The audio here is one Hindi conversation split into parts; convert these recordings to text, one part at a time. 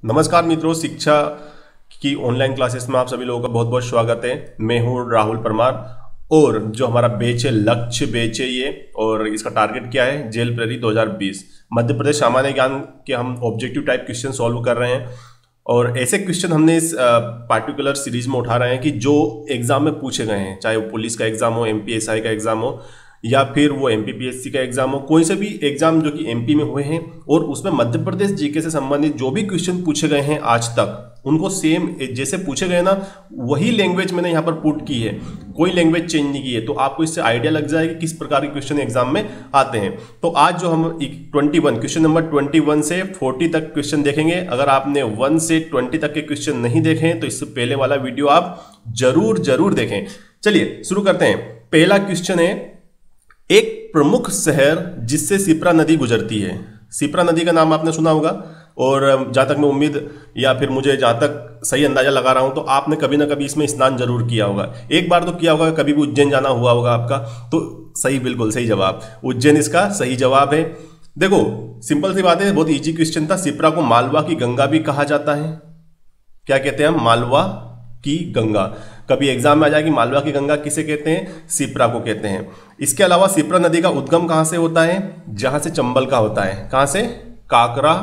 नमस्कार मित्रों, शिक्षा की ऑनलाइन क्लासेस में आप सभी लोगों का बहुत बहुत स्वागत है। मैं हूँ राहुल परमार और जो हमारा बैच है, लक्ष्य बैच है ये, और इसका टारगेट क्या है, जेल प्रहरी 2020 मध्य प्रदेश सामान्य ज्ञान के हम ऑब्जेक्टिव टाइप क्वेश्चन सॉल्व कर रहे हैं। और ऐसे क्वेश्चन हमने इस पार्टिकुलर सीरीज में उठा रहे हैं कि जो एग्जाम में पूछे गए हैं, चाहे वो पुलिस का एग्जाम हो, एमपीएसआई का एग्जाम हो, या फिर वो एमपीपीएससी का एग्जाम हो, कोई से भी एग्जाम जो कि एमपी में हुए हैं और उसमें मध्य प्रदेश जीके से संबंधित जो भी क्वेश्चन पूछे गए हैं आज तक, उनको सेम जैसे पूछे गए ना, वही लैंग्वेज मैंने यहाँ पर पुट की है, कोई लैंग्वेज चेंज नहीं की है। तो आपको इससे आइडिया लग जाएगा कि किस प्रकार के क्वेश्चन एग्जाम में आते हैं। तो आज जो हम 21 क्वेश्चन नंबर 21 से 40 तक क्वेश्चन देखेंगे। अगर आपने 1 से 20 तक के क्वेश्चन नहीं देखे तो इससे पहले वाला वीडियो आप जरूर देखें। चलिए शुरू करते हैं। पहला क्वेश्चन है, एक प्रमुख शहर जिससे सिप्रा नदी गुजरती है। सिप्रा नदी का नाम आपने सुना होगा, और जहाँ तक मैं उम्मीद या फिर मुझे जहाँ तक सही अंदाजा लगा रहा हूँ तो आपने कभी ना कभी इसमें स्नान जरूर किया होगा। एक बार तो किया होगा, कभी भी उज्जैन जाना हुआ होगा आपका। तो सही, बिल्कुल सही जवाब, उज्जैन इसका सही जवाब है। देखो सिंपल सी बात है, बहुत ईजी क्वेश्चन था। सिप्रा को मालवा की गंगा भी कहा जाता है। क्या कहते हैं हम? मालवा की गंगा। कभी एग्जाम में आ जाएगी, मालवा की गंगा किसे कहते हैं? सिप्रा को कहते हैं। इसके अलावा सिप्रा नदी का उद्गम कहां से होता है? जहां से चंबल का होता है। कहां से? काकरा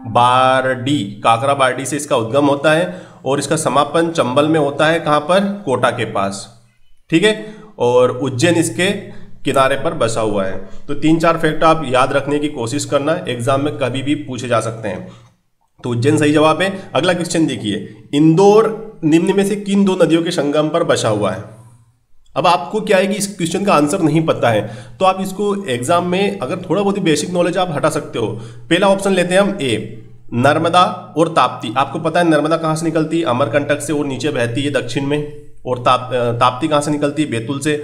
बारडी। काकरा बारडी से इसका उद्गम होता है और इसका समापन चंबल में होता है। कहां पर? कोटा के पास। ठीक है। और उज्जैन इसके किनारे पर बसा हुआ है। तो 3-4 फैक्ट आप याद रखने की कोशिश करना, एग्जाम में कभी भी पूछे जा सकते हैं। तो उज्जैन सही जवाब है। अगला क्वेश्चन देखिए, इंदौर निम्न में से किन 2 नदियों के संगम पर बसा हुआ है? अब आपको क्या है कि इस क्वेश्चन का आंसर नहीं पता है तो आप इसको एग्जाम में अगर थोड़ा बहुत ही बेसिक नॉलेज आप हटा सकते हो। पहला ऑप्शन लेते हैं हम, ए नर्मदा और ताप्ती। आपको पता है नर्मदा कहां से निकलती है? अमरकंटक से, और नीचे बहती है दक्षिण में। और ताप्ती कहां से निकलती है? बैतूल से।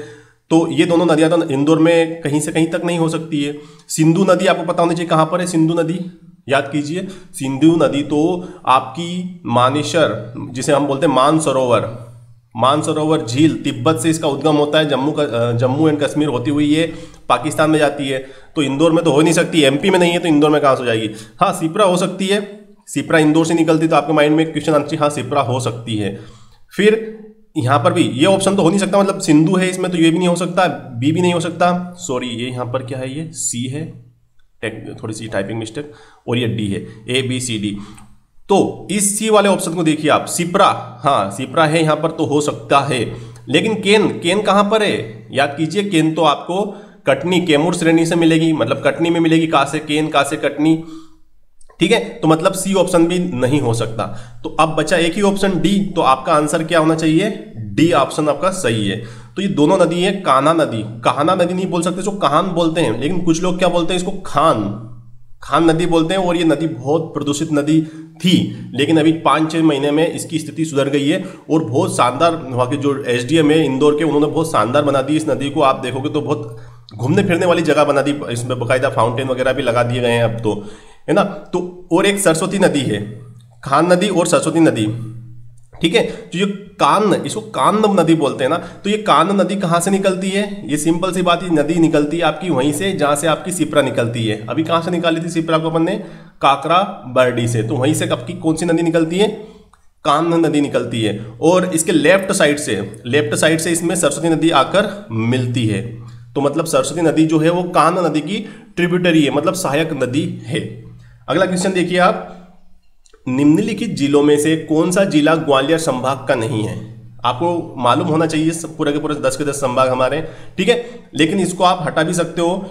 तो ये दोनों नदियां तो इंदौर में कहीं से कहीं तक नहीं हो सकती है। सिंधु नदी आपको पता होनी चाहिए कहां पर है सिंधु नदी, याद कीजिए। सिंधु नदी तो आपकी मानेसर, जिसे हम बोलते हैं मानसरोवर झील, तिब्बत से इसका उद्गम होता है। जम्मू एंड कश्मीर होती हुई ये पाकिस्तान में जाती है। तो इंदौर में तो हो नहीं सकती, एमपी में नहीं है तो इंदौर में कहां से हो जाएगी? हाँ, सिप्रा हो सकती है। सिप्रा इंदौर से निकलती तो आपके माइंड में क्वेश्चन आना चाहिए, हाँ सिप्रा हो सकती है। फिर यहां पर भी ये ऑप्शन तो हो नहीं सकता, मतलब सिंधु है इसमें तो ये भी नहीं हो सकता, बी भी नहीं हो सकता। सॉरी, ये यहां पर क्या है? ये सी है, थोड़ी सी टाइपिंग मिस्टेक, और ये डी है, ए बी सी डी। तो इस सी वाले ऑप्शन को देखिए आप, सिप्रा, हाँ सिप्रा है यहां पर तो हो सकता है। लेकिन केन कहां पर है? याद कीजिए, केन तो आपको कटनी, कैमूर श्रेणी से मिलेगी, मतलब कटनी में मिलेगी। कहां से केन, कहां से कटनी। ठीक है, तो मतलब सी ऑप्शन भी नहीं हो सकता। तो अब बचा एक ही ऑप्शन, डी। तो आपका आंसर क्या होना चाहिए? डी ऑप्शन आपका सही है। तो ये दोनों नदी है, कान्हा नदी। कान्हा नदी नहीं बोल सकते, इसको कान बोलते हैं, लेकिन कुछ लोग क्या बोलते हैं? इसको खान नदी बोलते हैं। और ये नदी बहुत प्रदूषित नदी थी, लेकिन अभी 5-6 महीने में इसकी स्थिति सुधर गई है और बहुत शानदार, वहाँ के जो एसडीएम है इंदौर के, उन्होंने बहुत शानदार बना दी इस नदी को। आप देखोगे तो बहुत घूमने फिरने वाली जगह बना दी, इसमें बाकायदा फाउंटेन वगैरह भी लगा दिए गए हैं अब तो, है ना। तो और एक सरस्वती नदी है, खान नदी और सरस्वती नदी। ठीक है, तो ये इसको कान्ह नदी बोलते हैं ना। तो ये कान्ह नदी कहां से निकलती है? ये सिंपल सी बात, ये नदी निकलती है आपकी वहीं से जहां से आपकी सिप्रा निकलती है। अभी कहां से निकाली थी सिप्रा को अपन ने? काकरा बरडी से। तो वहीं से आपकी कौन सी नदी निकलती है? कान्ह नदी निकलती है। और इसके लेफ्ट साइड से इसमें सरस्वती नदी आकर मिलती है। तो मतलब सरस्वती नदी जो है वो कान्ह नदी की ट्रिब्यूटरी है, मतलब सहायक नदी है। अगला क्वेश्चन देखिए आप, निम्नलिखित जिलों में से कौन सा जिला ग्वालियर संभाग का नहीं है? आपको मालूम होना चाहिए, पूरे के पूरे 10 के 10 संभाग हमारे। ठीक है, लेकिन इसको आप हटा भी सकते हो।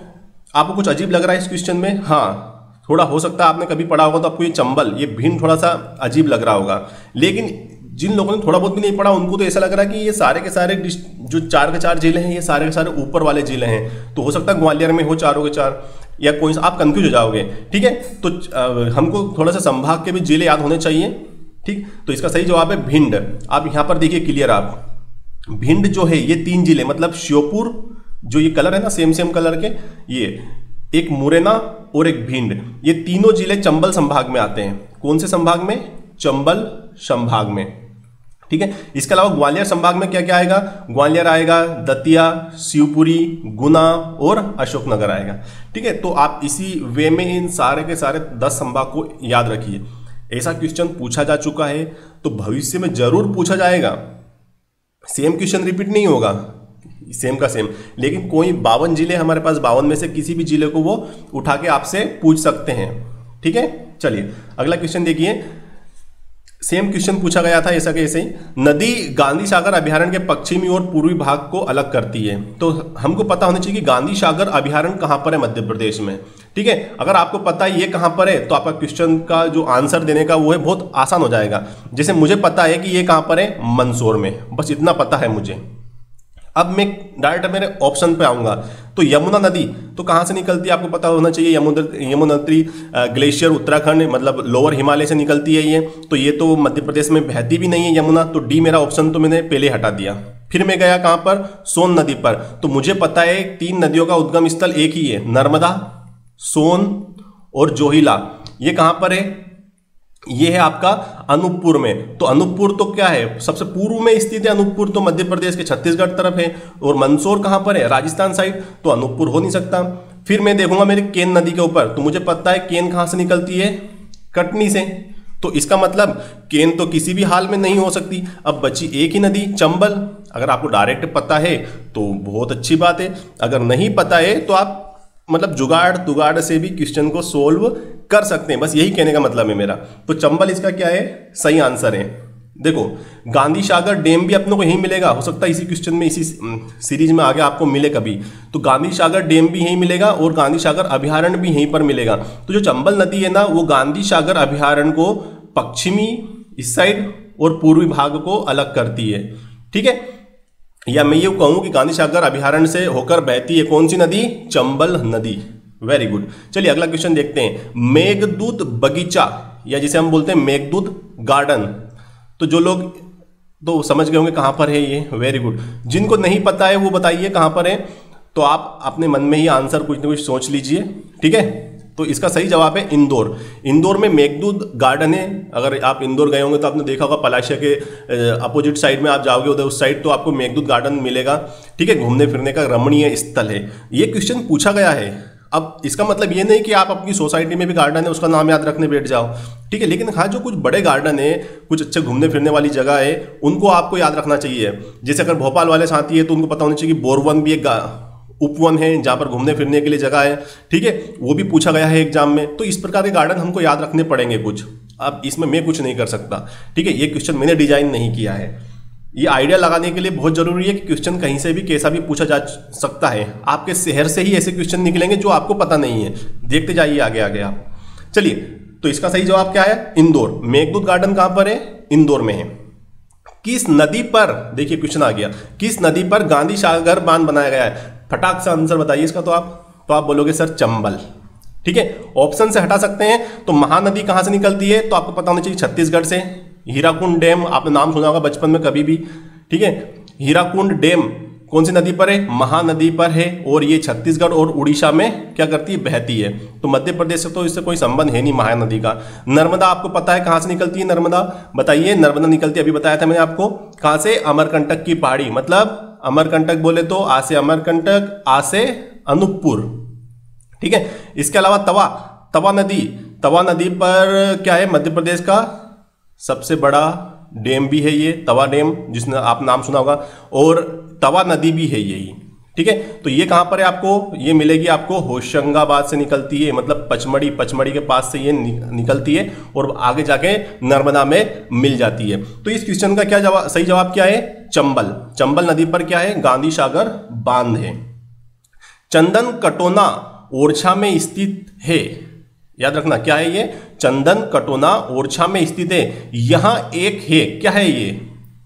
आपको कुछ अजीब लग रहा है इस क्वेश्चन में? हाँ, थोड़ा हो सकता है आपने कभी पढ़ा होगा तो आपको ये चंबल, ये भिंड थोड़ा सा अजीब लग रहा होगा। लेकिन जिन लोगों ने थोड़ा बहुत भी नहीं पढ़ा उनको तो ऐसा लग रहा है कि ये सारे के सारे जो 4 के 4 जिले हैं, ये सारे के सारे ऊपर वाले जिले हैं। तो हो सकता है ग्वालियर में हो 4 के 4, या कोई आप कंफ्यूज हो जाओगे। ठीक है, तो हमको थोड़ा सा संभाग के भी जिले याद होने चाहिए। ठीक, तो इसका सही जवाब है भिंड। आप यहां पर देखिए क्लियर, आप भिंड जो है ये 3 जिले, मतलब श्योपुर, जो ये कलर है ना सेम कलर के, ये एक मुरैना और एक भिंड, ये तीनों जिले चंबल संभाग में आते हैं। कौन से संभाग में? चंबल संभाग में। ठीक है, इसके अलावा ग्वालियर संभाग में क्या क्या आएगा? ग्वालियर आएगा, दतिया, शिवपुरी, गुना और अशोकनगर आएगा। ठीक है, तो आप इसी वे में इन सारे के सारे 10 संभाग को याद रखिए। ऐसा क्वेश्चन पूछा जा चुका है तो भविष्य में जरूर पूछा जाएगा। सेम क्वेश्चन रिपीट नहीं होगा, सेम का सेम, लेकिन कोई 52 जिले हमारे पास, 52 में से किसी भी जिले को वो उठा के आपसे पूछ सकते हैं। ठीक है, चलिए अगला क्वेश्चन देखिए। सेम क्वेश्चन पूछा गया था ऐसा कैसे ही, नदी गांधी सागर अभयारण्य के पश्चिमी और पूर्वी भाग को अलग करती है। तो हमको पता होना चाहिए कि गांधी सागर अभयारण्य कहां पर है, मध्य प्रदेश में। ठीक है, अगर आपको पता है ये कहां पर है तो आपका क्वेश्चन का जो आंसर देने का वो है बहुत आसान हो जाएगा। जैसे मुझे पता है कि ये कहां पर है, मंदसौर में, बस इतना पता है मुझे। अब मैं डायरेक्ट मेरे ऑप्शन पे आऊंगा तो यमुना नदी तो कहां से निकलती है आपको पता होना चाहिए। यमुना नदी ग्लेशियर उत्तराखंड मतलब लोअर हिमालय से निकलती है ये, तो ये तो मध्य प्रदेश में बहती भी नहीं है यमुना, तो डी मेरा ऑप्शन तो मैंने पहले हटा दिया। फिर मैं गया कहां पर, सोन नदी पर, तो मुझे पता है 3 नदियों का उद्गम स्थल एक ही है, नर्मदा, सोन और जोहिला। ये कहां पर है, ये है आपका अनूपपुर में। तो अनूपपुर तो क्या है, सबसे पूर्व में स्थित है अनूपपुर, तो मध्य प्रदेश के छत्तीसगढ़ तरफ है। और मंदसौर कहां पर है, राजस्थान साइड, तो अनूपपुर हो नहीं सकता। फिर मैं देखूंगा मेरे केन नदी के ऊपर, तो मुझे पता है केन कहां से निकलती है, कटनी से, तो इसका मतलब केन तो किसी भी हाल में नहीं हो सकती। अब बची एक ही नदी, चंबल। अगर आपको डायरेक्ट पता है तो बहुत अच्छी बात है, अगर नहीं पता है तो आप मतलब जुगाड़ तुगाड़ से भी क्वेश्चन को सोल्व कर सकते हैं, बस यही कहने का मतलब है मेरा। तो चंबल इसका क्या है, सही आंसर है। देखो गांधी सागर डैम भी अपनों को यहीं मिलेगा, हो सकता है इसी क्वेश्चन में, इसी सीरीज में आगे आपको मिले कभी, तो गांधी सागर डैम भी यहीं मिलेगा और गांधी सागर अभयारण्य भी यहीं पर मिलेगा। तो जो चंबल नदी है ना, वो गांधी सागर अभयारण्य को पश्चिमी इस साइड और पूर्वी भाग को अलग करती है। ठीक है, या मैं ये कहूं कि गांधी सागर अभयारण्य से होकर बहती है कौन सी नदी, चंबल नदी। वेरी गुड, चलिए अगला क्वेश्चन देखते हैं। मेघदूत बगीचा या जिसे हम बोलते हैं मेघदूत गार्डन, तो जो लोग तो समझ गए होंगे कहां पर है ये। वेरी गुड, जिनको नहीं पता है वो बताइए कहां पर है, तो आप अपने मन में ही आंसर कुछ ना कुछ सोच लीजिए। ठीक है, तो इसका सही जवाब है इंदौर। इंदौर में मेघदूत गार्डन है। अगर आप इंदौर गए होंगे तो आपने देखा होगा, पलाशिया के अपोजिट साइड में आप जाओगे उधर उस साइड, तो आपको मेघदूत गार्डन मिलेगा। ठीक है, घूमने फिरने का रमणीय स्थल है। ये क्वेश्चन पूछा गया है। अब इसका मतलब ये नहीं कि आप अपनी सोसाइटी में भी गार्डन है उसका नाम याद रखने बैठ जाओ। ठीक है, लेकिन हाँ जो कुछ बड़े गार्डन है, कुछ अच्छे घूमने फिरने वाली जगह है, उनको आपको याद रखना चाहिए। जैसे अगर भोपाल वाले साथी है तो उनको पता होना चाहिए कि बोरवन भी एक उपवन है जहां पर घूमने फिरने के लिए जगह है। ठीक है, वो भी पूछा गया है एग्जाम में। तो इस प्रकार के गार्डन हमको याद रखने पड़ेंगे कुछ। अब इसमें मैं कुछ नहीं कर सकता। ठीक है, ये क्वेश्चन मैंने डिजाइन नहीं किया है। ये आइडिया लगाने के लिए बहुत जरूरी है कि क्वेश्चन कहीं से भी कैसा भी पूछा जा सकता है। आपके शहर से ही ऐसे क्वेश्चन निकलेंगे जो आपको पता नहीं है। देखते जाइए आगे आगे आप। चलिए, तो इसका सही जवाब क्या है, इंदौर। मेघदूत गार्डन कहां पर है, इंदौर में है। किस नदी पर, देखिए क्वेश्चन आ गया, किस नदी पर गांधी सागर बांध बनाया गया है। फटाक से आंसर बताइए इसका। तो आप बोलोगे सर चंबल। ठीक है, ऑप्शन से हटा सकते हैं। तो महानदी कहां से निकलती है, तो आपको पता होना चाहिए छत्तीसगढ़ से। हीराकुंड डैम आपने नाम सुना होगा बचपन में कभी भी। ठीक है, हीराकुंड डैम कौन सी नदी पर है, महानदी पर है, और ये छत्तीसगढ़ और उड़ीसा में क्या करती है, बहती है। तो मध्य प्रदेश से तो इससे कोई संबंध है नहीं महानदी का। नर्मदा आपको पता है कहां से निकलती है, नर्मदा बताइए। नर्मदा निकलती है, अभी बताया था मैंने आपको, कहां से, अमरकंटक की पहाड़ी, मतलब अमरकंटक बोले तो आ से अमरकंटक, आ से अनूपपुर। ठीक है, इसके अलावा तवा नदी पर क्या है, मध्य प्रदेश का सबसे बड़ा डैम भी है ये, तवा डैम, जिसने आप नाम सुना होगा, और तवा नदी भी है यही। ठीक है, तो ये कहां पर है, आपको ये मिलेगी आपको होशंगाबाद से निकलती है, मतलब पचमढ़ी के पास से ये निकलती है और आगे जाके नर्मदा में मिल जाती है। तो इस क्वेश्चन का क्या जवाब, सही जवाब क्या है, चंबल नदी पर क्या है, गांधी सागर बांध है। चंदन कटोना ओरछा में स्थित है, याद रखना क्या है ये, चंदन कटोना ओरछा में स्थित है। यहां एक है, क्या है ये,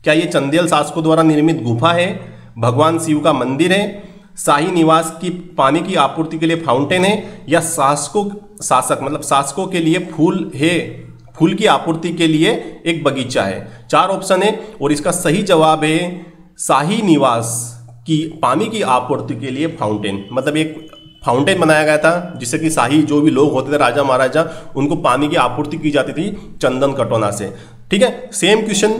क्या ये चंदेल शासकों द्वारा निर्मित गुफा है, भगवान शिव का मंदिर है, शाही निवास की पानी की आपूर्ति के लिए फाउंटेन है, या शासकों के लिए फूल है, फूल की आपूर्ति के लिए एक बगीचा है। 4 ऑप्शन है और इसका सही जवाब है शाही निवास की पानी की आपूर्ति के लिए फाउंटेन। मतलब एक फाउंटेन बनाया गया था जिससे कि शाही जो भी लोग होते थे, राजा महाराजा, उनको पानी की आपूर्ति की जाती थी चंदन कटोना से। ठीक है, सेम क्वेश्चन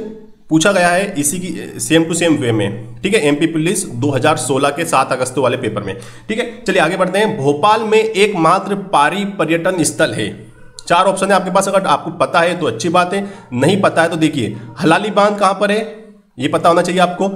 पूछा गया है इसी की सेम टू सेम वे में। ठीक है, एमपी पुलिस 2016 के 7 अगस्त वाले पेपर में। ठीक है, चलिए आगे बढ़ते हैं। भोपाल में एकमात्र पारी पर्यटन स्थल है, 4 ऑप्शन है आपके पास, अगर आपको पता है तो अच्छी बात है, नहीं पता है तो देखिए हलाली बांध कहां पर है ये पता होना चाहिए आपको।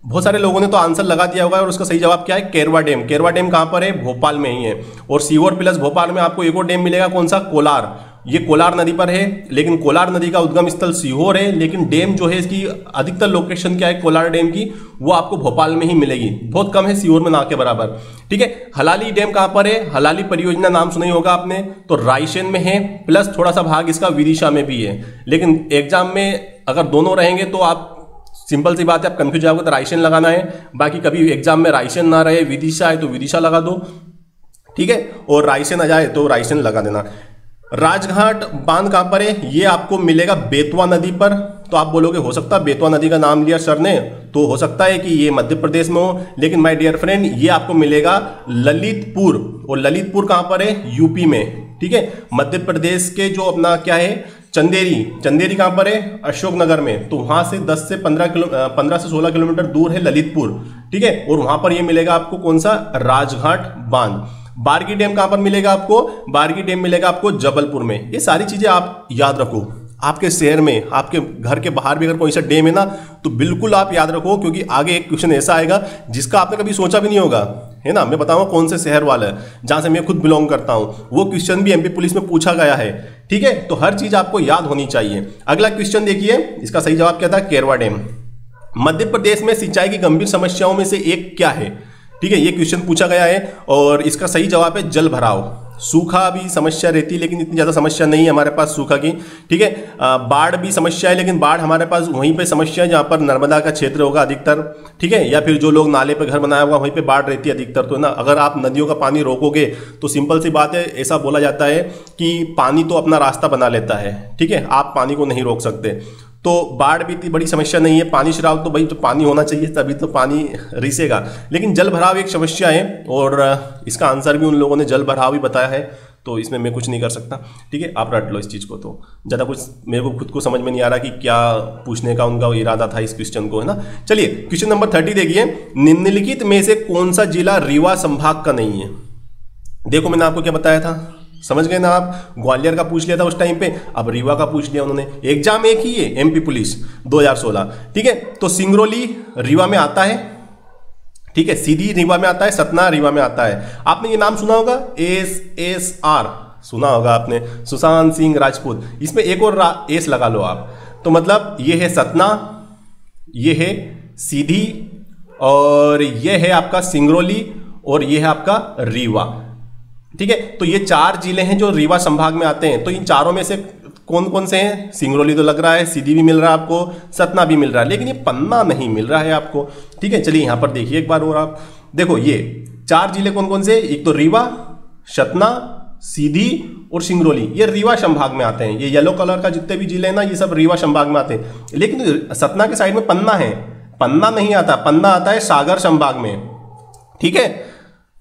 बहुत सारे लोगों ने तो आंसर लगा दिया होगा और उसका सही जवाब क्या है, केरवा डैम। केरवा डैम कहां पर है, भोपाल में ही है। और सीहोर प्लस भोपाल में आपको एक और डैम मिलेगा, कौन सा, कोलार। ये कोलार नदी पर है, लेकिन कोलार नदी का उद्गम स्थल सीहोर है, लेकिन डैम जो है इसकी अधिकतर लोकेशन क्या है कोलार डैम की, वो आपको भोपाल में ही मिलेगी, बहुत कम है सीहोर में ना के बराबर। ठीक है, हलाली डैम कहां पर है, हलाली परियोजना नाम सुना ही होगा आपने, तो रायसेन में है, प्लस थोड़ा सा भाग इसका विदिशा में भी है। लेकिन एग्जाम में अगर दोनों रहेंगे तो आप सिंपल सी बात है, आप कंफ्यूज जाओगे तो रायसेन लगाना है। बाकी कभी एग्जाम में रायसेन ना रहे, विदिशा है तो विदिशा लगा दो, ठीक है, और रायसेन आ जाए तो रायसेन लगा देना। राजघाट बांध कहां पर है, ये आपको मिलेगा बेतवा नदी पर। तो आप बोलोगे हो सकता है बेतवा नदी का नाम लिया सर ने, तो हो सकता है कि ये मध्य प्रदेश में हो, लेकिन माय डियर फ्रेंड ये आपको मिलेगा ललितपुर। और ललितपुर कहां पर है, यूपी में। ठीक है, मध्य प्रदेश के जो अपना क्या है चंदेरी, चंदेरी कहां पर है, अशोकनगर में। तो वहां से 10 से 15 से 16 किलोमीटर दूर है ललितपुर। ठीक है, और वहां पर ये मिलेगा आपको कौन सा, राजघाट बांध। बारगी डैम कहां पर मिलेगा आपको, बारगी डैम मिलेगा आपको जबलपुर में। ये सारी चीजें आप याद रखो, आपके शहर में, आपके घर के बाहर भी अगर कोई सा डैम है ना, तो बिल्कुल आप याद रखो, क्योंकि आगे एक क्वेश्चन ऐसा आएगा जिसका आपने कभी सोचा भी नहीं होगा, है ना। मैं बताऊंगा कौन से शहर वाला है, जहां से मैं खुद बिलोंग करता हूं, वो क्वेश्चन भी एमपी पुलिस में पूछा गया है। ठीक है, तो हर चीज आपको याद होनी चाहिए। अगला क्वेश्चन देखिए, इसका सही जवाब क्या था, केरवा डैम। मध्य प्रदेश में सिंचाई की गंभीर समस्याओं में से एक क्या है। ठीक है, ये क्वेश्चन पूछा गया है और इसका सही जवाब है जल भराव। सूखा भी समस्या रहती है, लेकिन इतनी ज़्यादा समस्या नहीं है हमारे पास सूखा की। ठीक है, बाढ़ भी समस्या है, लेकिन बाढ़ हमारे पास वहीं पे समस्या है जहाँ पर नर्मदा का क्षेत्र होगा अधिकतर। ठीक है, या फिर जो लोग नाले पे घर बनाया होगा वहीं पे बाढ़ रहती है अधिकतर। तो ना, अगर आप नदियों का पानी रोकोगे तो सिंपल सी बात है, ऐसा बोला जाता है कि पानी तो अपना रास्ता बना लेता है। ठीक है, आप पानी को नहीं रोक सकते। तो बाढ़ भी इतनी बड़ी समस्या नहीं है। पानी शराब तो भाई तो पानी होना चाहिए, तभी तो पानी रिसेगा। लेकिन जल भराव एक समस्या है, और इसका आंसर भी उन लोगों ने जल भराव ही बताया है, तो इसमें मैं कुछ नहीं कर सकता। ठीक है, आप रट लो इस चीज़ को। तो ज़्यादा कुछ मेरे को खुद को समझ में नहीं आ रहा कि क्या पूछने का उनका इरादा था इस क्वेश्चन को, है ना। चलिए क्वेश्चन नंबर 30 देखिए, निम्नलिखित में से कौन सा जिला रीवा संभाग का नहीं है। देखो मैंने आपको क्या बताया था, समझ गए ना आप। ग्वालियर का पूछ लिया था उस टाइम पे, अब रीवा का पूछ लिया उन्होंने। एग्जाम एक ही है, एमपी पुलिस 2016। ठीक है, तो सिंगरौली रीवा में आता है। ठीक है, सीधी रीवा में आता है, सतना रीवा में आता है। आपने ये नाम सुना होगा, SSR सुना होगा आपने, सुशांत सिंह राजपूत। इसमें एक और एस लगा लो आप, तो मतलब ये है सतना, ये है सीधी, और ये है आपका सिंगरौली, और ये है आपका रीवा। ठीक है, तो ये 4 जिले हैं जो रीवा संभाग में आते हैं। तो इन चारों में से कौन कौन से हैं, सिंगरौली तो लग रहा है, सीधी भी मिल रहा है आपको, सतना भी मिल रहा है, लेकिन ये पन्ना नहीं मिल रहा है आपको। ठीक है, चलिए यहां पर देखिए एक बार और आप देखो, ये 4 जिले कौन कौन से, एक तो रीवा, सतना, सीधी और सिंगरौली, ये रीवा संभाग में आते हैं। ये येलो कलर का जितने भी जिले हैं ना, ये सब रीवा संभाग में आते हैं। लेकिन सतना के साइड में पन्ना है, पन्ना नहीं आता, पन्ना आता है सागर संभाग में। ठीक है,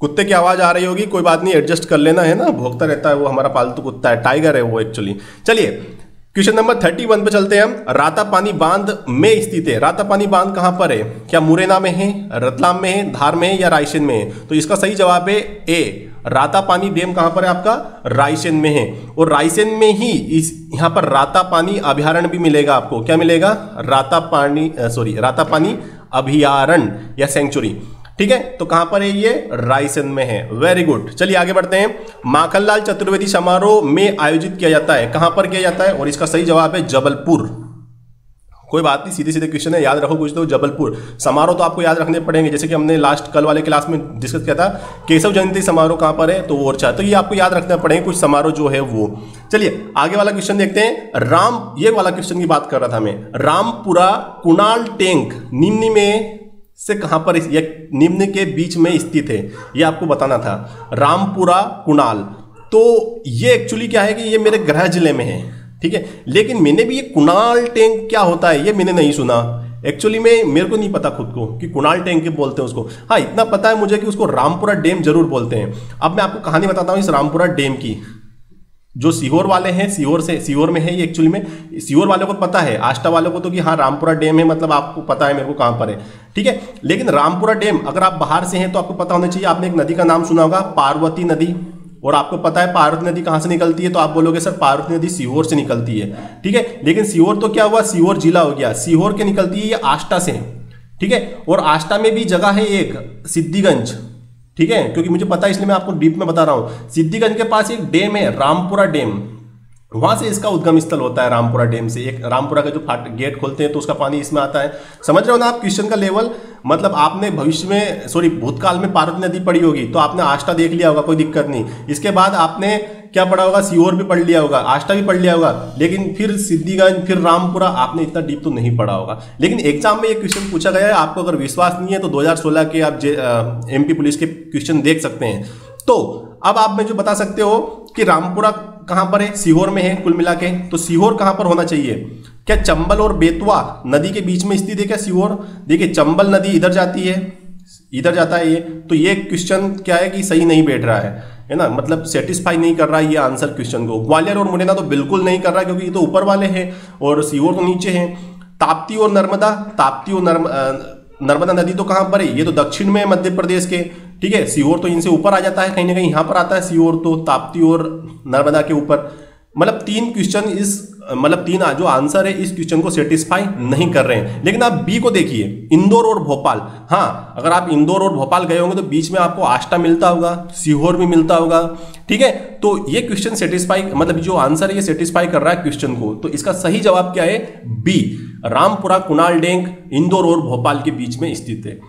कुत्ते की आवाज आ रही होगी, कोई बात नहीं, एडजस्ट कर लेना, है ना, भौंकता रहता है वो, हमारा पालतू कुत्ता है, टाइगर है वो एक्चुअली। चलिए क्वेश्चन नंबर 31 पे चलते हैं हम। रातापानी बांध में स्थित है, रातापानी बांध कहां पर है, क्या मुरैना में है, रतलाम में है, धार में है या रायसेन में है। तो इसका सही जवाब है ए, रातापानी डैम कहां पर है आपका, रायसेन में है। और रायसेन में ही इस यहां पर रातापानी अभयारण्य भी मिलेगा आपको। क्या मिलेगा, रातापानी अभयारण्य या सेंचुरी। ठीक है, तो कहां पर है ये, रायसेन में है। वेरी गुड, चलिए आगे बढ़ते हैं। माखनलाल चतुर्वेदी समारोह में आयोजित किया जाता है, कहां पर किया जाता है, और इसका सही जवाब है जबलपुर। कोई बात नहीं, सीधे सीधे क्वेश्चन है, याद रखो कुछ तो। जबलपुर समारोह तो आपको याद रखने पड़ेंगे, जैसे कि हमने लास्ट कल वाले क्लास में डिस्कस किया था, केशव जयंती समारोह कहां पर है, तो वो अच्छा, तो ये आपको याद रखना पड़ेंगे कुछ समारोह जो है वो। चलिए आगे वाला क्वेश्चन देखते हैं। ये वाला क्वेश्चन की बात कर रहा था मैं। रामपुरा कुणाल टैंक निम्न में से कहां पर, ये निम्न के बीच में स्थित है, ये आपको बताना था। रामपुरा कुणाल, तो ये एक्चुअली क्या है कि ये मेरे गृह जिले में है। ठीक है, लेकिन मैंने भी ये कुणाल टैंक क्या होता है ये मैंने नहीं सुना एक्चुअली में, मेरे को नहीं पता खुद को कि कुणाल टैंक के बोलते हैं उसको। हाँ, इतना पता है मुझे कि उसको रामपुरा डैम जरूर बोलते हैं। अब मैं आपको कहानी बताता हूं इस रामपुरा डैम की। जो सीहोर वाले हैं, सीहोर में है ये एक्चुअली में, सीहोर वालों को पता है, आष्टा वालों को तो कि हाँ रामपुरा डैम है, मतलब आपको पता है मेरे को कहां पर है। ठीक है, लेकिन रामपुरा डैम अगर आप बाहर से हैं तो आपको पता होना चाहिए। आपने एक नदी का नाम सुना होगा, पार्वती नदी, और आपको पता है पार्वती नदी कहां से निकलती है, तो आप बोलोगे सर पार्वती नदी सीहोर से निकलती है, ठीक है। लेकिन सीहोर तो क्या हुआ, सीहोर जिला हो गया, सीहोर के निकलती है ये आष्टा से, ठीक है। और आष्टा में भी जगह है एक सिद्धिगंज, ठीक है, क्योंकि मुझे पता है इसलिए मैं आपको डीप में बता रहा हूं। सिद्धिगंज के पास एक डैम है रामपुरा डैम, वहां से इसका उद्गम स्थल होता है, रामपुरा डैम से। एक रामपुरा का जो गेट खोलते हैं तो उसका पानी इसमें आता है। समझ रहे हो ना आप क्वेश्चन का लेवल, मतलब आपने भविष्य में भूतकाल में पार्वती नदी पढ़ी होगी तो आपने आष्टा देख लिया होगा, कोई दिक्कत नहीं। इसके बाद आपने क्या पढ़ा होगा, सीहोर भी पढ़ लिया होगा, आष्टा भी पढ़ लिया होगा, लेकिन फिर सिद्धिगंज, फिर रामपुरा आपने इतना डीप तो नहीं पढ़ा होगा। लेकिन एग्जाम में ये क्वेश्चन पूछा गया है, आपको अगर विश्वास नहीं है तो 2016 के आप MP पुलिस के क्वेश्चन देख सकते हैं। तो अब आप में जो बता सकते हो कि रामपुरा कहां पर है, सीहोर में है कुल मिला के, तो सीहोर कहां पर होना चाहिए? क्या चंबल और बेतवा नदी के बीच में स्थित है क्या सीहोर? देखिए चंबल नदी इधर जाती है, इधर जाता है ये, तो ये क्वेश्चन क्या है कि सही नहीं बैठ रहा है ना, मतलब सेटिस्फाई नहीं कर रहा है ये आंसर क्वेश्चन को। ग्वालियर और मुरैना तो बिल्कुल नहीं कर रहा है क्योंकि ये तो ऊपर वाले हैं और सीहोर तो नीचे है। ताप्ती और नर्मदा, ताप्ती और नर्मदा नदी तो कहां पर है, ये तो दक्षिण में मध्य प्रदेश के, ठीक है। सीहोर तो इनसे ऊपर आ जाता है, कहीं ना कहीं यहां पर आता है सीहोर, तो ताप्ती और नर्मदा के ऊपर। मतलब 3 क्वेश्चन मतलब 3 जो आंसर है इस क्वेश्चन को सेटिस्फाई नहीं कर रहे हैं। लेकिन आप बी को देखिए, इंदौर और भोपाल। हाँ, अगर आप इंदौर और भोपाल गए होंगे तो बीच में आपको आष्टा मिलता होगा, सीहोर भी मिलता होगा, ठीक है। तो ये क्वेश्चन सेटिस्फाई, मतलब जो आंसर है ये सेटिस्फाई कर रहा है क्वेश्चन को। तो इसका सही जवाब क्या है? बी, रामपुरा कुणाल डैम इंदौर और भोपाल के बीच में स्थित है,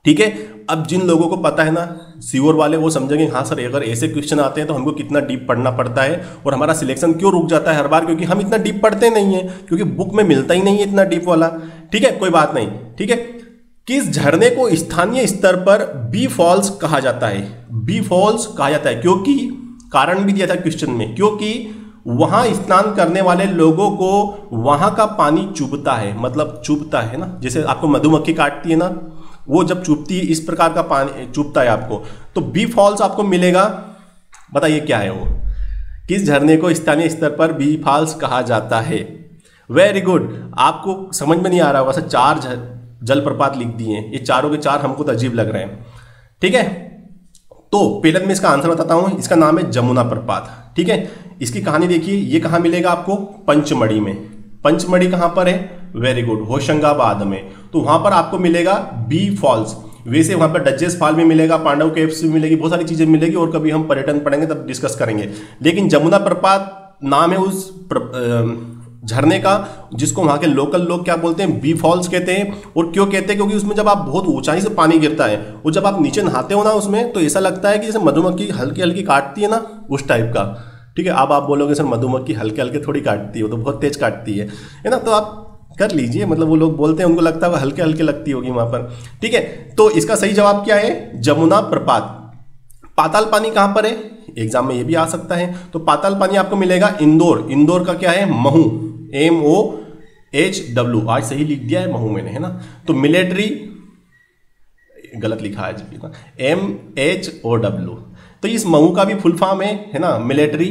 ठीक है। अब जिन लोगों को पता है ना सीहोर वाले, वो समझेंगे हाँ सर अगर ऐसे क्वेश्चन आते हैं तो हमको कितना डीप पढ़ना पड़ता है और हमारा सिलेक्शन क्यों रुक जाता है हर बार, क्योंकि हम इतना डीप पढ़ते नहीं है, क्योंकि बुक में मिलता ही नहीं है इतना डीप वाला, ठीक है। कोई बात नहीं, ठीक है। किस झरने को स्थानीय स्तर पर बी फॉल्स कहा जाता है? बी फॉल्स कहा जाता है क्योंकि कारण भी दिया था क्वेश्चन में, क्योंकि वहां स्नान करने वाले लोगों को वहां का पानी चुभता है, मतलब चुभता है ना, जैसे आपको मधुमक्खी काटती है ना, वो जब चुभती है इस प्रकार का पानी चुभता है आपको, तो बी फॉल्स आपको मिलेगा। बताइए क्या है वो, किस झरने को स्थानीय स्तर पर बी फॉल्स कहा जाता है? वेरी गुड, आपको समझ में नहीं आ रहा होगा सर, 4 जलप्रपात लिख दिए हैं, ये चारों के 4 हमको तो अजीब लग रहे हैं, ठीक है। तो पहले मैं इसका आंसर बताता हूं, इसका नाम है जमुना प्रपात, ठीक है। इसकी कहानी देखिए, ये कहां मिलेगा आपको? पंचमढ़ी में। पंचमढ़ी कहां पर है? वेरी गुड, होशंगाबाद में। तो वहां पर आपको मिलेगा बी फॉल्स। वैसे वहां पर डचेस फॉल भी मिलेगा, पांडव केव्स भी मिलेगी, बहुत सारी चीजें मिलेगी और कभी हम पर्यटन पढ़ेंगे तब डिस्कस करेंगे। लेकिन जमुना प्रपात नाम है उस झरने का जिसको वहां के लोकल लोग क्या बोलते हैं? बी फॉल्स कहते हैं। और क्यों कहते हैं? क्योंकि उसमें जब आप बहुत ऊंचाई से पानी गिरता है और जब आप नीचे नहाते हो ना उसमें, तो ऐसा लगता है कि जैसे मधुमक्खी हल्की हल्की काटती है ना, उस टाइप का, ठीक है। अब आप बोलोगे सर मधुमक्खी हल्के हल्के थोड़ी काटती है, वो तो बहुत तेज काटती है ना, तो आप कर लीजिए, मतलब वो लोग बोलते हैं उनको लगता है वो हल्के हल्के लगती होगी वहां पर, ठीक है। तो इसका सही जवाब क्या है? जमुना प्रपात। पाताल पानी कहां पर है? एग्जाम में ये भी आ सकता है। तो पाताल पानी आपको मिलेगा इंदौर। इंदौर का क्या है? महू, MOHW, आज सही लिख दिया है महू मैंने, है ना। तो मिलिट्री, गलत लिखा है MHOW। तो इस महू का भी फुल फॉर्म है ना, मिलिट्री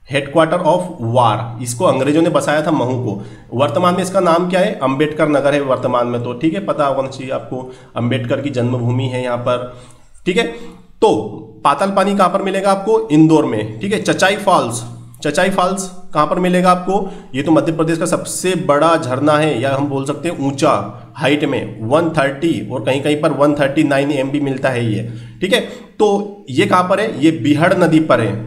हेडक्वार्टर ऑफ वार। इसको अंग्रेजों ने बसाया था महू को। वर्तमान में इसका नाम क्या है? अंबेडकर नगर है वर्तमान में, तो ठीक है, पता होना चाहिए आपको, अंबेडकर की जन्मभूमि है यहाँ पर, ठीक है। तो पाताल पानी कहां पर मिलेगा आपको? इंदौर में, ठीक है। चचाई फॉल्स, चचाई फॉल्स कहां पर मिलेगा आपको? ये तो मध्य प्रदेश का सबसे बड़ा झरना है, या हम बोल सकते हैं ऊंचा, हाइट में 130 और कहीं कहीं पर 139 MB मिलता है ये, ठीक है। तो ये कहां पर है? ये बिहड़ नदी पर है,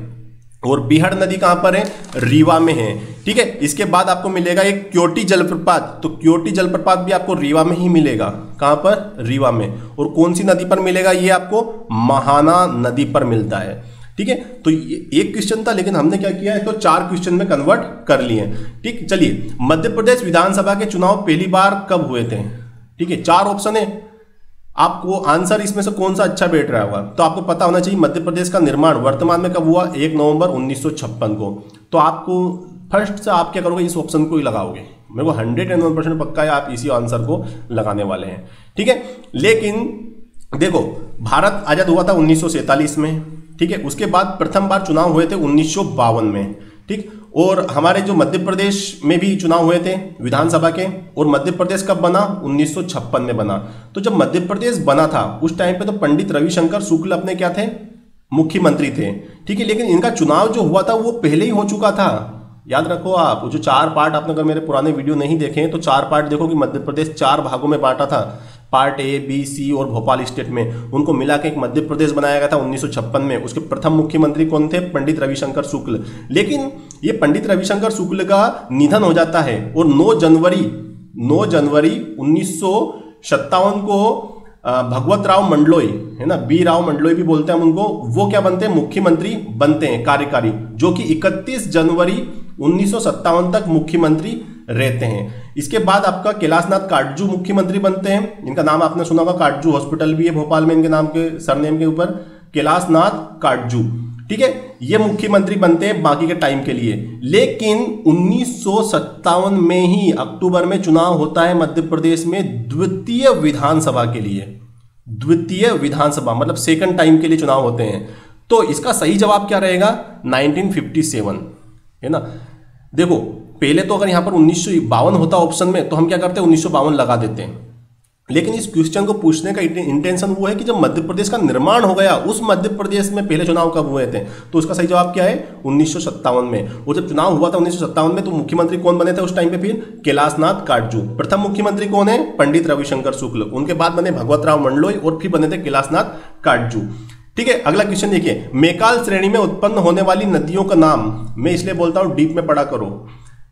और बिहड़ नदी कहां पर है? रीवा में है, ठीक है। इसके बाद आपको मिलेगा एक क्योटी जलप्रपात। तो क्योटी जलप्रपात भी आपको रीवा में ही मिलेगा। कहां पर? रीवा में। और कौन सी नदी पर मिलेगा? ये आपको महाना नदी पर मिलता है, ठीक है। तो ये एक क्वेश्चन था, लेकिन हमने क्या किया है, तो 4 क्वेश्चन में कन्वर्ट कर लिए, ठीक। चलिए, मध्य प्रदेश विधानसभा के चुनाव पहली बार कब हुए थे? ठीक है, 4 ऑप्शन है, आपको आंसर इसमें से कौन सा अच्छा बैठ रहा होगा? तो आपको पता होना चाहिए मध्य प्रदेश का निर्माण वर्तमान में कब हुआ? 1 नवंबर 1956 को। तो आपको फर्स्ट से आप क्या करोगे? इस ऑप्शन को ही लगाओगे। मेरे को 101% पक्का है आप इसी आंसर को लगाने वाले हैं, ठीक है। लेकिन देखो, भारत आजाद हुआ था 1947 में, ठीक है। उसके बाद प्रथम बार चुनाव हुए थे 1952 में, ठीक। और हमारे जो मध्य प्रदेश में भी चुनाव हुए थे विधानसभा के, और मध्य प्रदेश कब बना? 1956 में बना। तो जब मध्य प्रदेश बना था उस टाइम पे तो पंडित रविशंकर शुक्ल अपने क्या थे? मुख्यमंत्री थे, ठीक है। लेकिन इनका चुनाव जो हुआ था वो पहले ही हो चुका था, याद रखो आप। जो 4 पार्ट आपने अगर मेरे पुराने वीडियो नहीं देखे तो 4 पार्ट देखो कि मध्य प्रदेश 4 भागों में बांटा था, पार्ट ए, बी, सी और भोपाल स्टेट में, उनको मिला के एक मध्य प्रदेश बनाया गया था 1956 में। उसके प्रथम मुख्यमंत्री कौन थे? पंडित रविशंकर शुक्ल। लेकिन ये पंडित रविशंकर शुक्ल का निधन हो जाता है और 9 जनवरी 1957 को भगवत राव मंडलोई, है ना, बी राव मंडलोई भी बोलते हैं हम उनको, वो क्या बनते हैं? मुख्यमंत्री बनते हैं कार्यकारी, जो कि 31 जनवरी 1957 तक मुख्यमंत्री रहते हैं। इसके बाद आपका कैलाशनाथ काटजू मुख्यमंत्री बनते हैं, इनका नाम आपने सुना होगा, काटजू हॉस्पिटल भी है भोपाल में इनके नाम के सरनेम के ऊपर, कैलाशनाथ काटजू, ठीक है। ये मुख्यमंत्री बनते हैं बाकी के टाइम के लिए। लेकिन 1957 में ही अक्टूबर में चुनाव होता है मध्य प्रदेश में द्वितीय विधानसभा के लिए, द्वितीय विधानसभा मतलब सेकंड टाइम के लिए चुनाव होते हैं। तो इसका सही जवाब क्या रहेगा? 1957, है ना। देखो पहले तो अगर यहां पर 1952 होता ऑप्शन में तो हम क्या करते हैं? 1952 लगा देते हैं। लेकिन इस क्वेश्चन को पूछने का इंटेंशन वो है कि जब मध्य प्रदेश का निर्माण हो गया, उस मध्य प्रदेश में पहले चुनाव कब हुए थे, तो उसका सही जवाब क्या है? 1957 में। और जब चुनाव हुआ था 1957 में तो मुख्यमंत्री कौन बने थे उस टाइम पे? फिर कैलाशनाथ काटजू। प्रथम मुख्यमंत्री कौन है? पंडित रविशंकर शुक्ल। उनके बाद बने भगवत राव मंडलोई और फिर बने थे कैलाशनाथ काटजू, ठीक है। अगला क्वेश्चन देखिए, मेकाल श्रेणी में उत्पन्न होने वाली नदियों का नाम, मैं इसलिए बोलता हूं डीप में पढ़ा करो,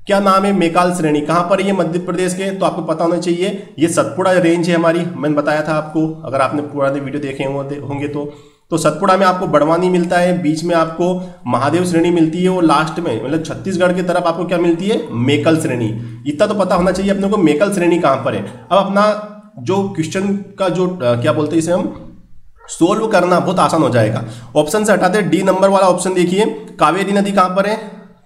क्या नाम है मेकाल श्रेणी? कहां पर है ये मध्य प्रदेश के? तो आपको पता होना चाहिए, ये सतपुड़ा रेंज है हमारी, मैंने बताया था आपको, अगर आपने पुराने वीडियो देखे होंगे तो सतपुड़ा में आपको बड़वानी मिलता है, बीच में आपको महादेव श्रेणी मिलती है और लास्ट में मतलब छत्तीसगढ़ की तरफ आपको क्या मिलती है? मेकल श्रेणी। इतना तो पता होना चाहिए अपने को मेकल श्रेणी कहां पर है। अब अपना जो क्वेश्चन का जो क्या बोलते हैं इसे हम सोल्व करना बहुत आसान हो जाएगा। ऑप्शन से हटाते डी नंबर वाला ऑप्शन देखिए, कावेरी नदी कहां पर है?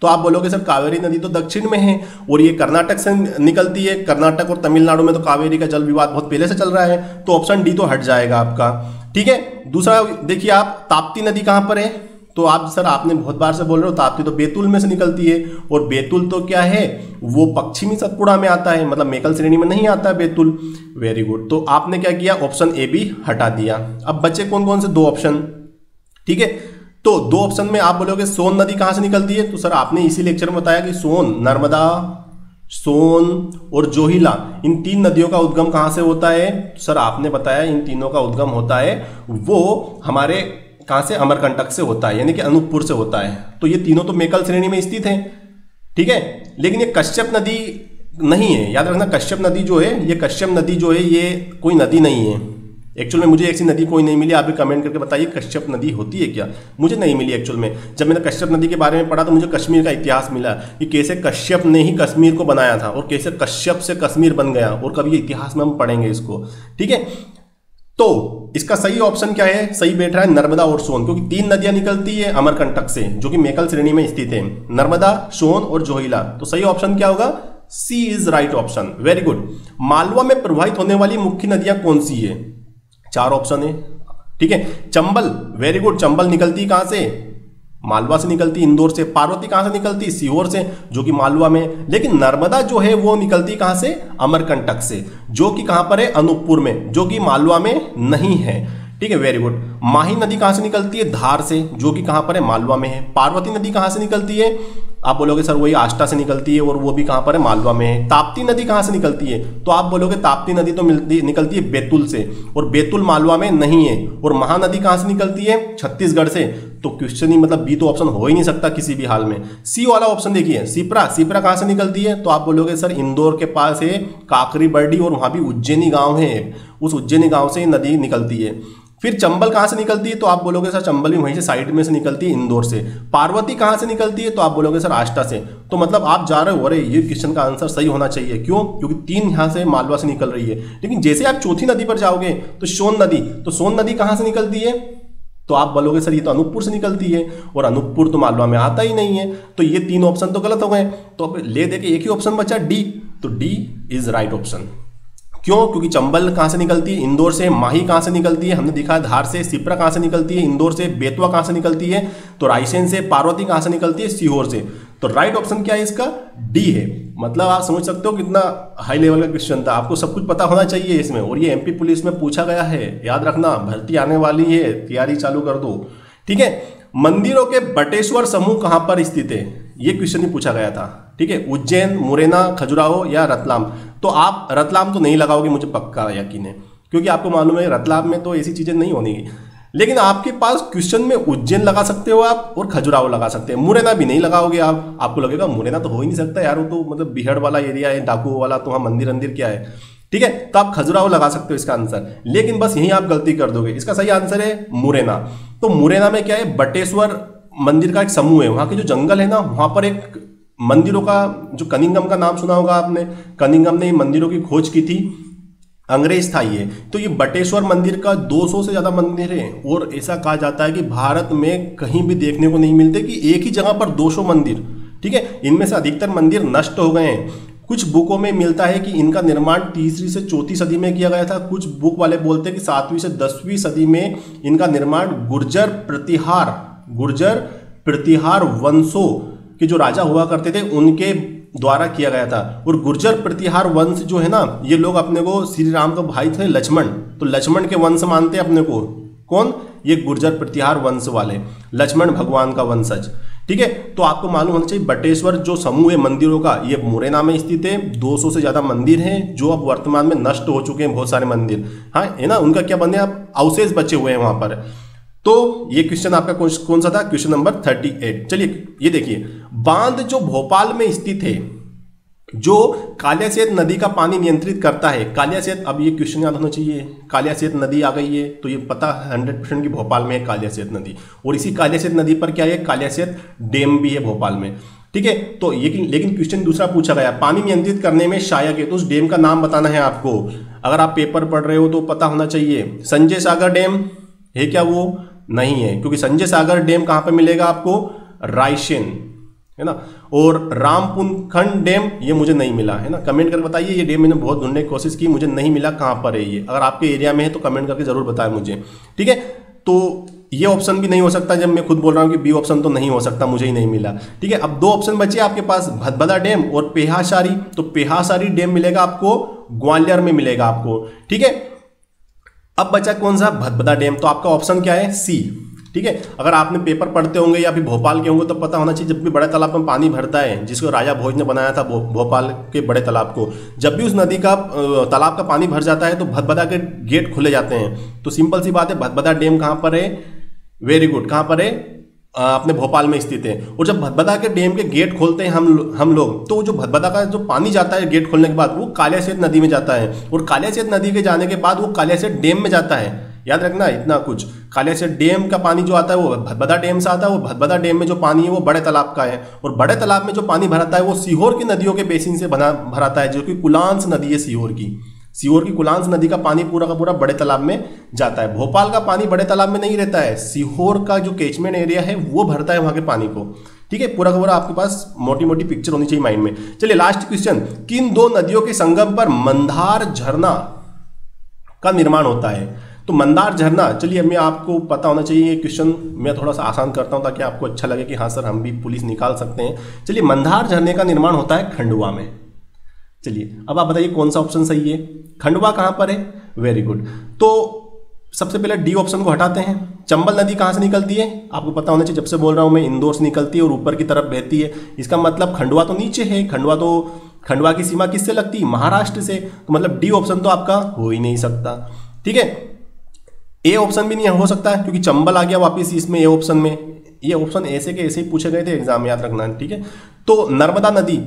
तो आप बोलोगे सर कावेरी नदी तो दक्षिण में है और ये कर्नाटक से निकलती है, कर्नाटक और तमिलनाडु में तो कावेरी का जल विवाद बहुत पहले से चल रहा है, तो ऑप्शन डी तो हट जाएगा आपका, ठीक है। दूसरा देखिए आप, ताप्ती नदी कहां पर है? तो आप सर आपने बहुत बार से बोल रहे हो ताप्ती तो बैतूल में से निकलती है, और बैतूल तो क्या है? वो पश्चिमी सतपुड़ा में आता है, मतलब मेकल श्रेणी में नहीं आता है बैतूल। वेरी गुड, तो आपने क्या किया? ऑप्शन ए भी हटा दिया। अब बचे कौन कौन से? 2 ऑप्शन, ठीक है। तो 2 ऑप्शन में आप बोलोगे सोन नदी कहां से निकलती है? तो सर आपने इसी लेक्चर में बताया कि सोन, नर्मदा, सोन और जोहिला, इन 3 नदियों का उद्गम कहां से होता है? सर आपने बताया इन तीनों का उद्गम होता है वो हमारे कहां से? अमरकंटक से होता है, यानी कि अनूपपुर से होता है। तो ये तीनों तो मेकल श्रेणी में स्थित है, ठीक है। लेकिन ये कश्यप नदी नहीं है, याद रखना। कश्यप नदी जो है, ये कश्यप नदी जो है ये कोई नदी नहीं है। एक्चुअल में मुझे ऐसी नदी कोई नहीं मिली, आप भी कमेंट करके बताइए कश्यप नदी होती है क्या? मुझे नहीं मिली एक्चुअल में। जब मैंने कश्यप नदी के बारे में पढ़ा तो मुझे कश्मीर का इतिहास मिला कि कैसे कश्यप ने ही कश्मीर को बनाया था और कैसे कश्यप से कश्मीर बन गया, और कभी इतिहास में हम पढ़ेंगे इसको, ठीक है। तो इसका सही ऑप्शन क्या है? सही बैठ रहा है नर्मदा और सोन, क्योंकि 3 नदियां निकलती है अमरकंटक से जो कि मेकल श्रेणी में स्थित है, नर्मदा, सोन और जोहिला। तो सही ऑप्शन क्या होगा? C is right option. Very good. Malwa में प्रवाहित होने वाली मुख्य नदियां कौन सी है? 4 ऑप्शन है, ठीक है। चंबल, वेरी गुड, चंबल निकलती कहां से? मालवा से निकलती, इंदौर से। पार्वती कहां से निकलती? सीहोर से, जो कि मालवा में। लेकिन नर्मदा जो है वो निकलती कहां से? अमरकंटक से, जो कि कहां पर है? अनूपपुर में, जो कि मालवा में नहीं है, ठीक है। Very good. माही नदी कहां से निकलती है? धार से, जो कि कहां पर है? मालवा में है। पार्वती नदी कहां से निकलती है? आप बोलोगे सर वही आष्टा से निकलती है और वो भी कहां पर है? मालवा में है। ताप्ती नदी कहां से निकलती है? तो आप बोलोगे ताप्ती नदी तो निकलती है बैतूल से, और बैतूल मालवा में नहीं है। और महानदी कहां से निकलती है? छत्तीसगढ़ से। तो क्वेश्चन ही मतलब बी तो ऑप्शन हो ही नहीं सकता किसी भी हाल में। सी वाला ऑप्शन देखिए, सिपरा, सिपरा कहां से निकलती है? तो आप बोलोगे सर इंदौर के पास है काकरी बर्डी, और वहां भी उज्जैनी गांव है, उस उज्जैनी गांव से नदी निकलती है। फिर चंबल कहां से निकलती है? तो आप बोलोगे सर चंबल भी वहीं से साइड में से निकलती है, इंदौर से। पार्वती कहां से निकलती है? तो आप बोलोगे सर आष्टा से। तो मतलब आप जा रहे हो, अरे ये क्वेश्चन का आंसर सही होना चाहिए। क्यों? क्योंकि 3 यहां से मालवा से निकल रही है। लेकिन जैसे आप चौथी नदी पर जाओगे तो सोन नदी, तो सोन नदी कहां से निकलती है? तो आप बोलोगे सर ये तो अनूपपुर से निकलती है, और अनूपपुर तो मालवा में आता ही नहीं है। तो ये 3 ऑप्शन तो गलत हो गए। तो अब ले दे के एक ही ऑप्शन बचा, डी। तो डी इज राइट ऑप्शन। क्यों? क्योंकि चंबल कहां से निकलती है? इंदौर से। माही कहां से निकलती है? हमने दिखा धार से। सिपरा कहां से निकलती है? इंदौर से। बेतवा कहां से निकलती है? तो रायसेन से। पार्वती कहां से निकलती है? सीहोर से। तो राइट ऑप्शन क्या है इसका? डी है। मतलब आप समझ सकते हो कितना हाई लेवल का क्वेश्चन था, आपको सब कुछ पता होना चाहिए इसमें। और ये एमपी पुलिस में पूछा गया है, याद रखना, भर्ती आने वाली है, तैयारी चालू कर दो, ठीक है। मंदिरों के बटेश्वर समूह कहां पर स्थित है, ये क्वेश्चन ही पूछा गया था। ठीक है, उज्जैन, मुरैना, खजुराहो या रतलाम। तो आप रतलाम तो नहीं लगाओगे, मुझे पक्का यकीन है, क्योंकि आपको मालूम है रतलाम में तो ऐसी चीजें नहीं होनी। लेकिन आपके पास क्वेश्चन में उज्जैन लगा सकते हो आप और खजुराहो लगा सकते हैं, मुरैना भी नहीं लगाओगे आप। आपको लगेगा मुरैना तो हो ही नहीं सकता यार, वो तो मतलब बिहड़ वाला एरिया है, डाकू वाला, तो वहाँ मंदिर अंदिर क्या है। ठीक है, तो आप खजुराहो लगा सकते हो इसका आंसर, लेकिन बस यहीं आप गलती कर दोगे। इसका सही आंसर है मुरैना। तो मुरैना में क्या है, बटेश्वर मंदिर का एक समूह है, वहाँ के जो जंगल है ना, वहाँ पर एक मंदिरों का, जो कनिंगम का नाम सुना होगा आपने, कनिंगम ने मंदिरों की खोज की थी, अंग्रेज था ये। तो ये बटेश्वर मंदिर का 200 से ज्यादा मंदिर है, और ऐसा कहा जाता है कि भारत में कहीं भी देखने को नहीं मिलते कि एक ही जगह पर 200 मंदिर। ठीक है, इनमें से अधिकतर मंदिर नष्ट हो गए हैं। कुछ बुकों में मिलता है कि इनका निर्माण 3री से 4थी सदी में किया गया था। कुछ बुक वाले बोलते हैं कि 7वीं से 10वीं सदी में इनका निर्माण गुर्जर प्रतिहार वंशों के जो राजा हुआ करते थे उनके द्वारा किया गया था। और गुर्जर प्रतिहार वंश जो है ना, ये लोग अपने को, श्री राम का भाई थे लक्ष्मण, तो लक्ष्मण के वंश मानते हैं अपने को। कौन? ये गुर्जर प्रतिहार वंश वाले, लक्ष्मण भगवान का वंशज। ठीक है, तो आपको मालूम होना चाहिए बटेश्वर जो समूह है मंदिरों का, ये मुरैना में स्थित है। 200 से ज्यादा मंदिर हैं जो अब वर्तमान में नष्ट हो चुके हैं, बहुत सारे मंदिर, हाँ है ना, उनका क्या बने, अब अवशेष बचे हुए हैं वहां पर। तो ये क्वेश्चन आपका कौन सा था, क्वेश्चन नंबर 38। चलिए ये देखिए, बांध जो भोपाल में स्थित है, जो कालियासेत नदी का पानी नियंत्रित करता है। कालियासेत, अब ये क्वेश्चन याद होना चाहिए, कालियासेत नदी आ गई है तो ये पता 100% की भोपाल में है कालियासेत नदी, और इसी कालियासेत नदी पर क्या है, कालियासेत डैम भी है भोपाल में। ठीक है, तो ये लेकिन क्वेश्चन दूसरा पूछा गया, पानी नियंत्रित करने में सहायक है, तो उस डैम का नाम बताना है आपको। अगर आप पेपर पढ़ रहे हो तो पता होना चाहिए। संजय सागर डैम है क्या? वो नहीं है, क्योंकि संजय सागर डैम कहां पे मिलेगा आपको, रायसेन, है ना। और रामपुनखंड डैम ये मुझे नहीं मिला, है ना। कमेंट करके बताइए, ये डैम मैंने बहुत ढूंढने की कोशिश की, मुझे नहीं मिला, कहां पर है ये। अगर आपके एरिया में है तो कमेंट करके जरूर बताएं मुझे। ठीक है, तो ये ऑप्शन भी नहीं हो सकता, जब मैं खुद बोल रहा हूं कि बी ऑप्शन तो नहीं हो सकता, मुझे ही नहीं मिला। ठीक है, अब 2 ऑप्शन बचे आपके पास, भदभदा डैम और पेहासारी। तो पेहासारी डैम मिलेगा आपको, ग्वालियर में मिलेगा आपको। ठीक है, अब बचा कौन सा, भदभदा डैम। तो आपका ऑप्शन क्या है, सी। ठीक है, अगर आपने पेपर पढ़ते होंगे या फिर भोपाल के होंगे तो पता होना चाहिए, जब भी बड़े तालाब में पानी भरता है, जिसको राजा भोज ने बनाया था भोपाल के बड़े तालाब को, जब भी उस नदी का तालाब का पानी भर जाता है तो भदभदा के गेट खुले जाते हैं। तो सिंपल सी बात है, भदभदा डैम कहाँ पर है, वेरी गुड, कहाँ पर है, अपने भोपाल में स्थित है। और जब भदभदा के डैम के गेट खोलते हैं हम लोग, तो जो भदभदा का जो पानी जाता है गेट खोलने के बाद, वो कालियासेत नदी में जाता है, और कालियासेत नदी के जाने के बाद वो कालियासेत डैम में जाता है। याद रखना इतना कुछ, कालियासेत डैम का पानी जो आता है वो भदभदा डैम से आता है, वो भदभदा डैम में जो पानी है वो बड़े तालाब का है, और बड़े तालाब में जो पानी भराता है वो सीहोर की नदियों के बेसिन से भराता है, जो कि कुलांस नदी है सीहोर की कुलांस नदी का पानी पूरा का पूरा बड़े तालाब में जाता है। भोपाल का पानी बड़े तालाब में नहीं रहता है, सीहोर का जो कैचमेंट एरिया है वो भरता है वहां के पानी को। ठीक है, पूरा का पूरा आपके पास मोटी मोटी पिक्चर होनी चाहिए माइंड में। चलिए लास्ट क्वेश्चन, किन 2 नदियों के संगम पर मंदार झरना का निर्माण होता है? तो मंदार झरना, चलिए मैं आपको पता होना चाहिए, ये क्वेश्चन मैं थोड़ा सा आसान करता हूं ताकि आपको अच्छा लगे कि हाँ सर हम भी पुलिस निकाल सकते हैं। चलिए, मंदार झरने का निर्माण होता है खंडवा में। चलिए अब आप बताइए कौन सा ऑप्शन सही है, खंडवा कहां पर है? Very good. तो सबसे पहले डी ऑप्शन को हटाते हैं। चंबल नदी कहां से निकलती है? आपको पता होना चाहिए, जब से बोल रहा हूं मैं, इंदौर से निकलती है और ऊपर की तरफ बहती है। इसका मतलब खंडवा तो नीचे है, खंडवा की सीमा किससे लगती है? महाराष्ट्र से। तो मतलब डी ऑप्शन तो आपका हो ही नहीं सकता। ठीक है, ए ऑप्शन भी नहीं हो सकता है, क्योंकि चंबल आ गया वापिस इसमें ए ऑप्शन में। ये ऑप्शन ऐसे के ऐसे ही पूछे गए थे एग्जाम में, याद रखना। ठीक है, तो नर्मदा नदी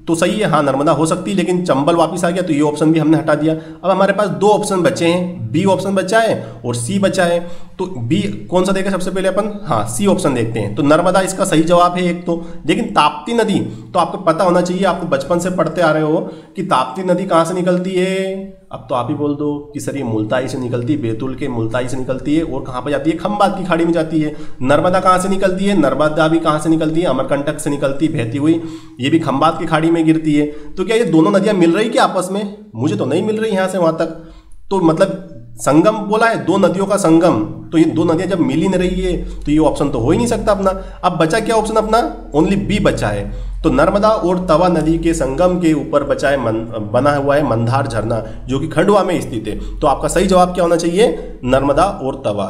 तो सही है, हाँ नर्मदा हो सकती है, लेकिन चंबल वापस आ गया तो ये ऑप्शन भी हमने हटा दिया। अब हमारे पास 2 ऑप्शन बचे हैं, बी ऑप्शन बचा है और सी बचा है। तो बी कौन सा देखें सबसे पहले अपन, हाँ सी ऑप्शन देखते हैं। तो नर्मदा इसका सही जवाब है एक तो, लेकिन ताप्ती नदी तो आपको पता होना चाहिए, आप तो बचपन से पढ़ते आ रहे हो कि ताप्ती नदी कहाँ से निकलती है। अब तो आप ही बोल दो कि सर ये मुल्ताई से निकलती है, बैतूल के मुल्ताई से निकलती है, और कहाँ पर जाती है? खंबात की खाड़ी में जाती है। नर्मदा कहाँ से निकलती है? नर्मदा भी कहाँ से निकलती है? अमरकंटक से निकलती बहती हुई, ये भी खंबात की खाड़ी में गिरती है। तो क्या ये दोनों नदियां मिल रही क्या आपस में? मुझे तो नहीं मिल रही यहाँ से वहां तक। तो मतलब संगम बोला है, 2 नदियों का संगम, तो ये 2 नदियां जब मिल ही नहीं रही है तो ये ऑप्शन तो हो ही नहीं सकता अपना। अब बचा क्या ऑप्शन अपना? ओनली बी बचा है। तो नर्मदा और तवा नदी के संगम के ऊपर बचा है बना हुआ है मंदार झरना, जो कि खंडवा में स्थित है। तो आपका सही जवाब क्या होना चाहिए? नर्मदा और तवा।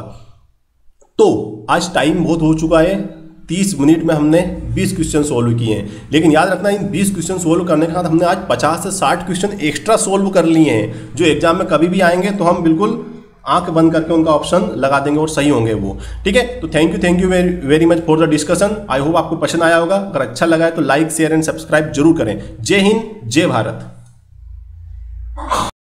तो आज टाइम बहुत हो चुका है, 30 मिनट में हमने 20 क्वेश्चन सोल्व किए हैं, लेकिन याद रखना इन 20 क्वेश्चन सोल्व करने के बाद हमने आज 50 से 60 क्वेश्चन एक्स्ट्रा सोल्व कर लिए हैं, जो एग्जाम में कभी भी आएंगे तो हम बिल्कुल आंख बंद करके उनका ऑप्शन लगा देंगे और सही होंगे वो। ठीक है, तो thank you very much for the discussion. I hope आपको पसंद आया होगा। अगर अच्छा लगा है तो लाइक शेयर एंड सब्सक्राइब जरूर करें। जय हिंद, जय भारत।